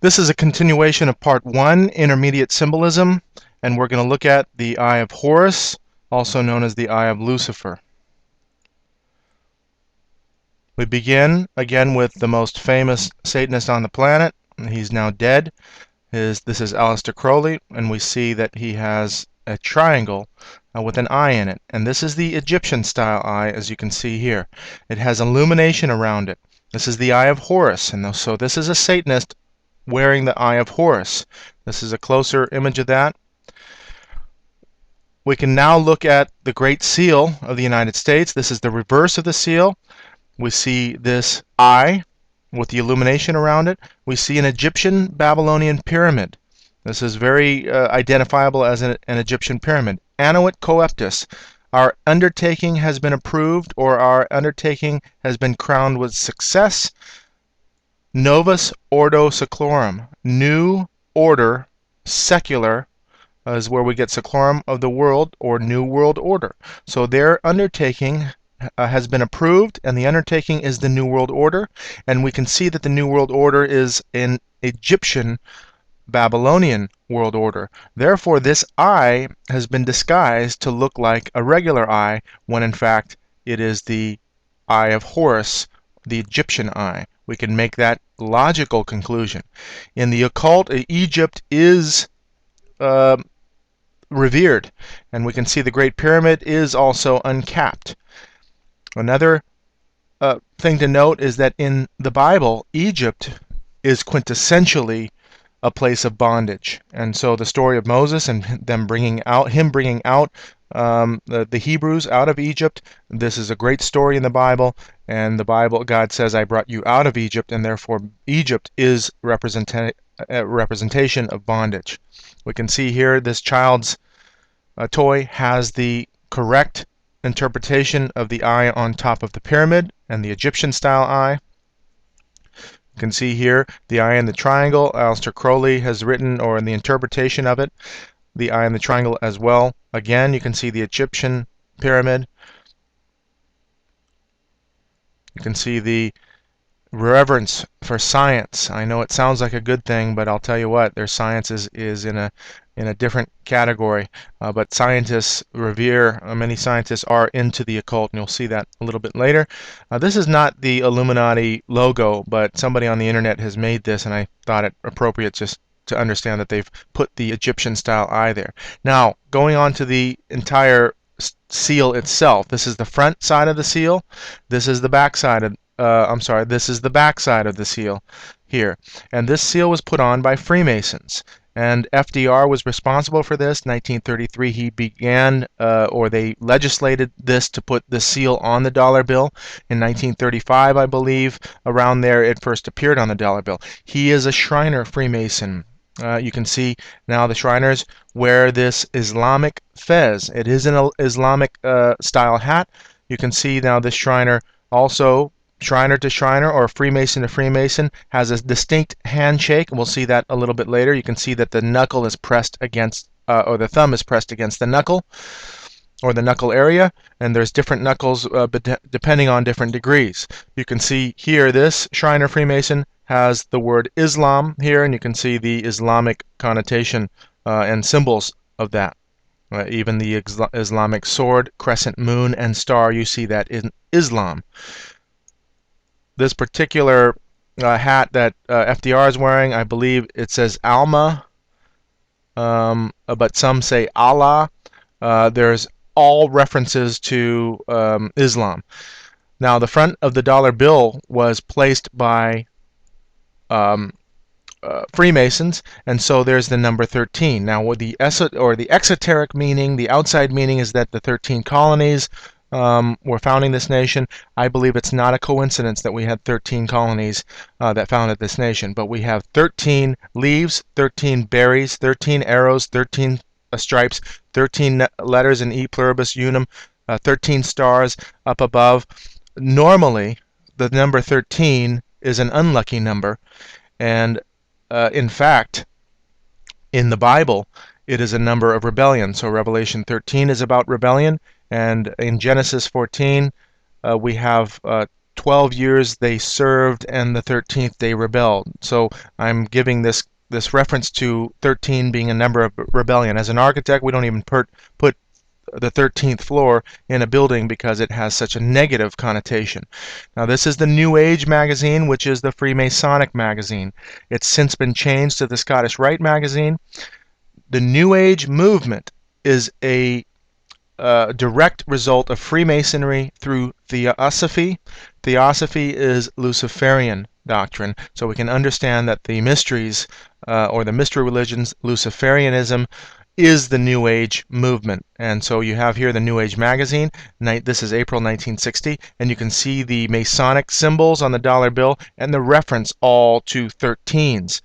This is a continuation of part 1, intermediate symbolism, and we're going to look at the Eye of Horus, also known as the Eye of Lucifer. We begin again with the most famous Satanist on the planet. He's now dead. This is Aleister Crowley, and we see that he has a triangle with an eye in it. And this is the Egyptian style eye, as you can see here. It has illumination around it. This is the Eye of Horus, and so this is a Satanist wearing the Eye of Horus. This is a closer image of that. We can now look at the Great Seal of the United States. This is the reverse of the seal. We see this eye with the illumination around it. We see an Egyptian Babylonian pyramid. This is very identifiable as an Egyptian pyramid. Annuit coeptus. Our undertaking has been approved, or our undertaking has been crowned with success. Novus Ordo Seclorum. New order, secular, is where we get seclorum of the world, or new world order. So their undertaking has been approved, and the undertaking is the New World Order, and we can see that the New World Order is an Egyptian Babylonian world order. Therefore, this eye has been disguised to look like a regular eye, when in fact it is the Eye of Horus, the Egyptian eye. We can make that logical conclusion. In the occult, Egypt is revered, and we can see the Great Pyramid is also uncapped. Another thing to note is that in the Bible, Egypt is quintessentially a place of bondage, and so the story of Moses and him bringing out the Hebrews out of Egypt, this is a great story in the Bible. And the Bible, God says, "I brought you out of Egypt," and therefore Egypt is representation of bondage. We can see here this child's toy has the correct interpretation of the eye on top of the pyramid and the Egyptian style eye. You can see here the eye in the triangle. Aleister Crowley has written, or in the interpretation of it, the eye in the triangle as well. Again, you can see the Egyptian pyramid. You can see the reverence for science. I know it sounds like a good thing, but I'll tell you what, their science is in a different category. But scientists revere, many scientists are into the occult, and you'll see that a little bit later. This is not the Illuminati logo, but somebody on the internet has made this, and I thought it appropriate just to understand that they've put the Egyptian style eye there. Now, going on to the entire seal itself. This is the front side of the seal. This is the back side of this is the back side of the seal here. And this seal was put on by Freemasons. And FDR was responsible for this. 1933, he began, or they legislated this to put the seal on the dollar bill. In 1935, I believe, around there, it first appeared on the dollar bill. He is a Shriner Freemason. You can see now the Shriners wear this Islamic fez. It is an Islamic style hat. You can see now this Shriner also, Shriner to Shriner, or Freemason to Freemason, has a distinct handshake. We'll see that a little bit later. You can see that the knuckle is pressed against, or the thumb is pressed against the knuckle, or the knuckle area, and there's different knuckles depending on different degrees. You can see here this Shriner Freemason has the word Islam here, and you can see the Islamic connotation and symbols of that. Even the Islamic sword, crescent moon, and star, you see that in Islam. This particular hat that FDR is wearing, I believe it says Alma, but some say Allah. There's all references to Islam. Now, the front of the dollar bill was placed by Freemasons, and so there's the number 13. Now, with the exoteric meaning, the outside meaning is that the 13 colonies were founding this nation. I believe it's not a coincidence that we had 13 colonies that founded this nation, but we have 13 leaves, 13 berries, 13 arrows, 13 stripes, 13 letters in E pluribus unum, 13 stars up above. Normally, the number 13 is an unlucky number, and in fact, in the Bible, it is a number of rebellion. So Revelation 13 is about rebellion, and in Genesis 14, we have 12 years they served, and the 13th they rebelled. So I'm giving this reference to 13 being a number of rebellion. As an architect, we don't even put the 13th floor in a building because it has such a negative connotation. Now, this is the New Age magazine, which is the Freemasonic magazine. It's since been changed to the Scottish Rite magazine. The New Age movement is a direct result of Freemasonry through Theosophy. Theosophy is Luciferian doctrine, so we can understand that the mysteries or the mystery religions, Luciferianism, is the New Age movement. And so you have here the New Age magazine. This is April 1960, and you can see the Masonic symbols on the dollar bill and the reference all to 13s.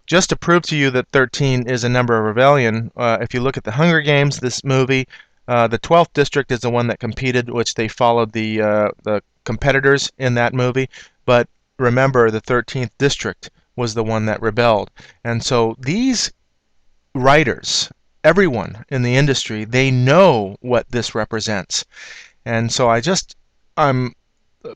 Just to prove to you that 13 is a number of rebellion, if you look at the Hunger Games, this movie, the 12th district is the one that competed, which they followed the competitors in that movie. But remember, the 13th district was the one that rebelled. And so these writers, everyone in the industry, they know what this represents. And so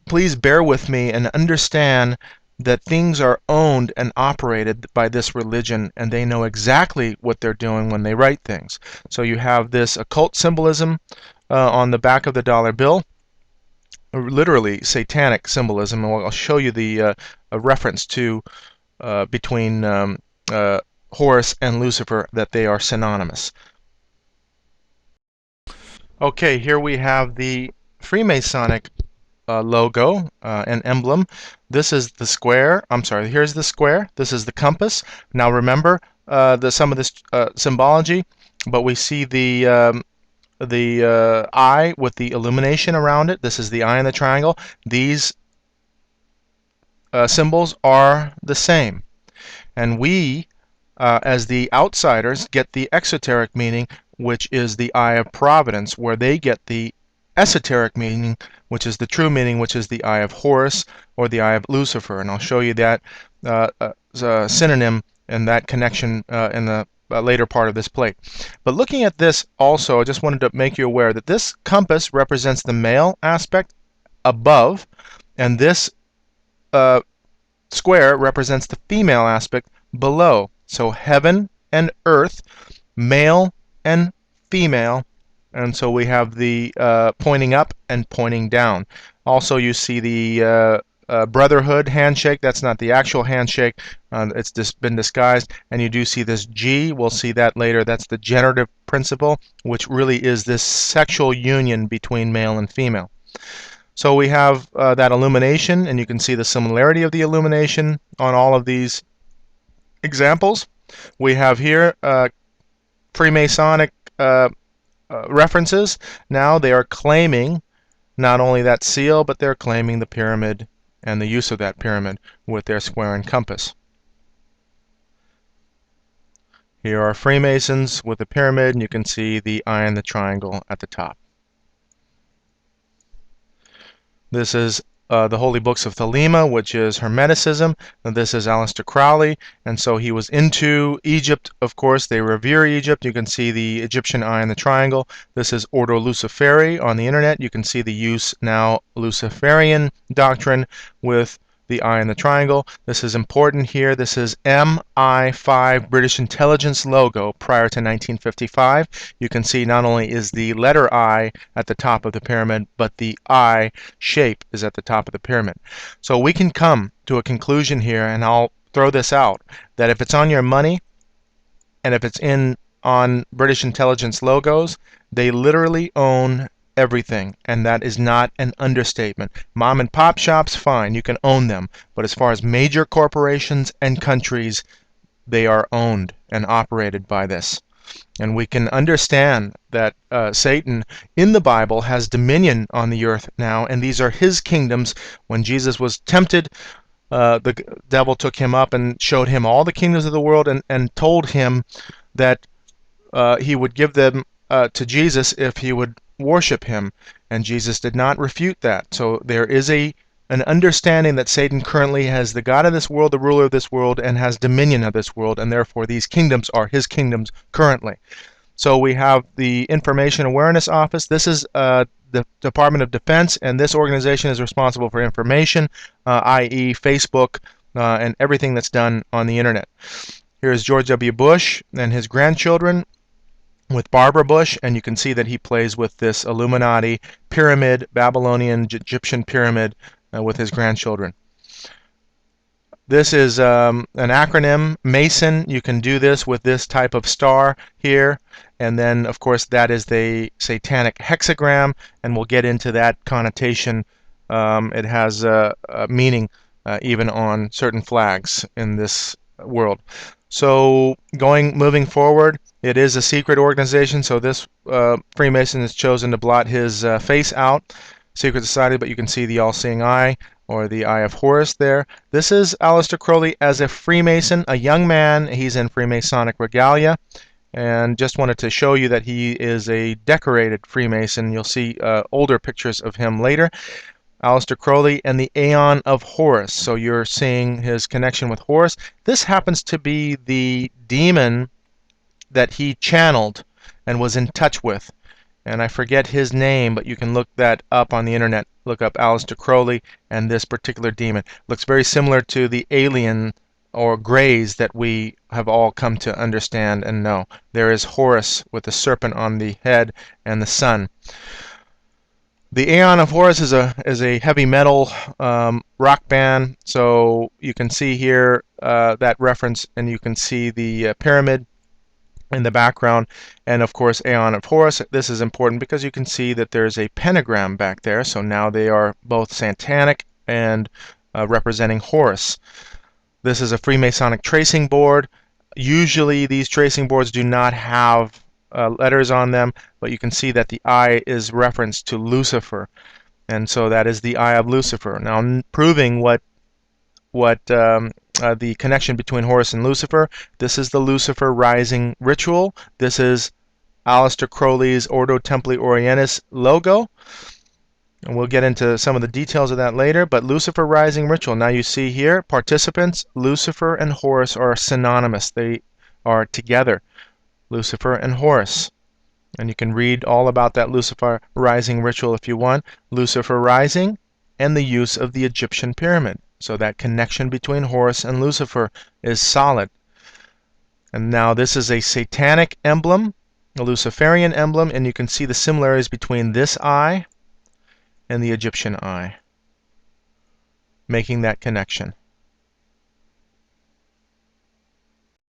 please bear with me and understand that things are owned and operated by this religion, and they know exactly what they're doing when they write things. So you have this occult symbolism on the back of the dollar bill, literally satanic symbolism, and I'll show you the reference to between Horus and Lucifer, that they are synonymous. Okay, here we have the Freemasonic logo and emblem. This is the square. I'm sorry, here's the square. This is the compass. Now remember some of this symbology, but we see the eye with the illumination around it. This is the eye in the triangle. These symbols are the same, and we as the outsiders get the exoteric meaning, which is the eye of providence, where they get the esoteric meaning, which is the true meaning, which is the eye of Horus or the eye of Lucifer. And I'll show you that synonym and that connection in the later part of this plate. But looking at this also, I just wanted to make you aware that this compass represents the male aspect above, and this square represents the female aspect below. So heaven and earth, male and female, and so we have the pointing up and pointing down. Also, you see the brotherhood handshake. That's not the actual handshake. It's just been disguised. And you do see this G. We'll see that later. That's the generative principle, which really is this sexual union between male and female. So we have that illumination, and you can see the similarity of the illumination on all of these examples. We have here Freemasonic references. Now they are claiming not only that seal, but they're claiming the pyramid and the use of that pyramid with their square and compass. Here are Freemasons with the pyramid, and you can see the eye and the triangle at the top. This is the Holy Books of Thelema, which is Hermeticism. And this is Aleister Crowley, and so he was into Egypt. Of course, they revere Egypt. You can see the Egyptian eye in the triangle. This is Ordo Luciferi on the internet. You can see the use now Luciferian doctrine with the eye in the triangle. This is important here. This is MI5 British intelligence logo prior to 1955. You can see not only is the letter I at the top of the pyramid, but the eye shape is at the top of the pyramid. So we can come to a conclusion here, and I'll throw this out, that if it's on your money and if it's on British intelligence logos, they literally own everything, and that is not an understatement. Mom and pop shops, fine, you can own them, but as far as major corporations and countries, they are owned and operated by this. And we can understand that Satan in the Bible has dominion on the earth now, and these are his kingdoms. When Jesus was tempted, the devil took him up and showed him all the kingdoms of the world, and told him that he would give them to Jesus if he would worship him, and Jesus did not refute that. So there is an understanding that Satan currently has the god of this world, the ruler of this world, and has dominion of this world, and therefore these kingdoms are his kingdoms currently. So we have the Information Awareness Office. This is the Department of Defense, and this organization is responsible for information, i.e. Facebook, and everything that's done on the internet. Here's George W. Bush and his grandchildren with Barbara Bush, and you can see that he plays with this Illuminati pyramid, Babylonian Egyptian pyramid, with his grandchildren. This is an acronym, Mason. You can do this with this type of star here, and then of course that is the satanic hexagram, and we'll get into that connotation. It has a meaning even on certain flags in this world. So moving forward, it is a secret organization, so this Freemason has chosen to blot his face out, secret society, but you can see the all-seeing eye, or the Eye of Horus there. This is Aleister Crowley as a Freemason, a young man. He's in Freemasonic regalia, and just wanted to show you that he is a decorated Freemason. You'll see older pictures of him later. Aleister Crowley and the Aeon of Horus. So you're seeing his connection with Horus. This happens to be the demon that he channeled and was in touch with. And I forget his name, but you can look that up on the internet. Look up Aleister Crowley and this particular demon. Looks very similar to the alien or greys that we have all come to understand and know. There is Horus with the serpent on the head and the sun. The Aeon of Horus is a heavy metal rock band, so you can see here that reference, and you can see the pyramid in the background, and of course Aeon of Horus. This is important because you can see that there's a pentagram back there, so now they are both satanic and representing Horus. This is a Freemasonic tracing board. Usually these tracing boards do not have letters on them, but you can see that the eye is referenced to Lucifer, and so that is the Eye of Lucifer. Now, proving what the connection between Horus and Lucifer, this is the Lucifer rising ritual. This is Aleister Crowley's Ordo Templi Orientis logo, and we'll get into some of the details of that later. But Lucifer rising ritual. Now you see here, participants, Lucifer and Horus are synonymous. They are together. Lucifer and Horus. And you can read all about that Lucifer rising ritual if you want. Lucifer rising and the use of the Egyptian pyramid. So that connection between Horus and Lucifer is solid. And now this is a satanic emblem, a Luciferian emblem, and you can see the similarities between this eye and the Egyptian eye, making that connection.